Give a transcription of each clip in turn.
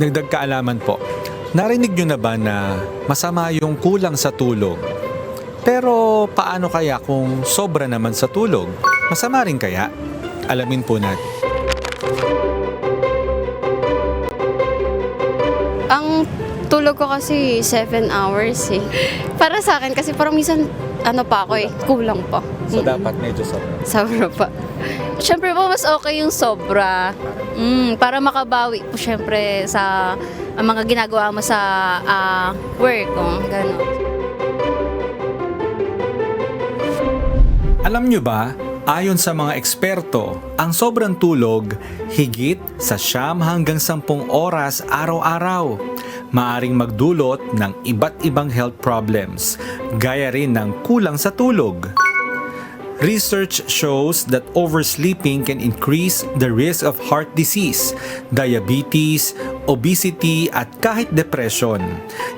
Dagdag kaalaman po. Narinig nyo na ba na masama yung kulang sa tulog? Pero paano kaya kung sobra naman sa tulog? Masama rin kaya? Alamin po natin. Ang tulog ko kasi 7 hours eh. Para sa akin kasi parang minsan pa ako eh, kulang pa. So dapat medyo sobra. Sobra pa. Siyempre po mas okay yung sobra. Para makabawi po siyempre sa mga ginagawa mo sa work. Gano'n. Alam nyo ba, ayon sa mga eksperto, ang sobrang tulog higit sa 9 hanggang 10 oras araw-araw maaring magdulot ng iba't ibang health problems, gaya rin ng kulang sa tulog. Research shows that oversleeping can increase the risk of heart disease, diabetes, obesity at kahit depression.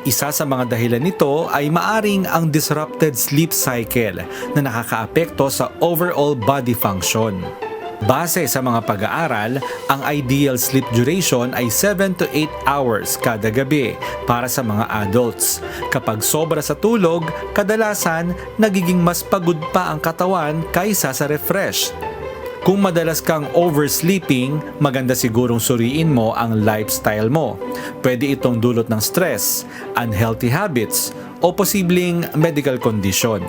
Isa sa mga dahilan nito ay maaring ang disrupted sleep cycle na nakakaapekto sa overall body function. Base sa mga pag-aaral, ang ideal sleep duration ay 7 to 8 hours kada gabi para sa mga adults. Kapag sobra sa tulog, kadalasan nagiging mas pagod pa ang katawan kaysa sa refresh. Kung madalas kang oversleeping, maganda sigurong suriin mo ang lifestyle mo. Pwede itong dulot ng stress, unhealthy habits, o posibleng medical condition.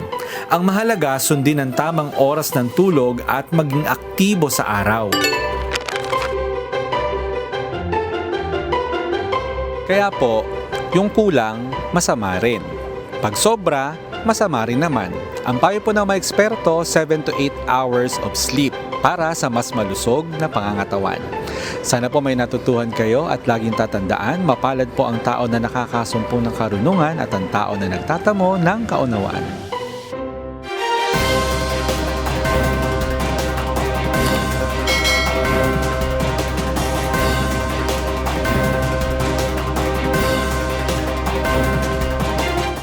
Ang mahalaga, sundin ang tamang oras ng tulog at maging aktibo sa araw. Kaya po, yung kulang, masama rin. Pag sobra, masama rin naman. Ang payo po ng mga eksperto, 7 to 8 hours of sleep para sa mas malusog na pangangatawan. Sana po may natutuhan kayo at laging tatandaan, mapalad po ang tao na nakakasumpong ng karunungan at ang tao na nagtatamo ng kaunawaan.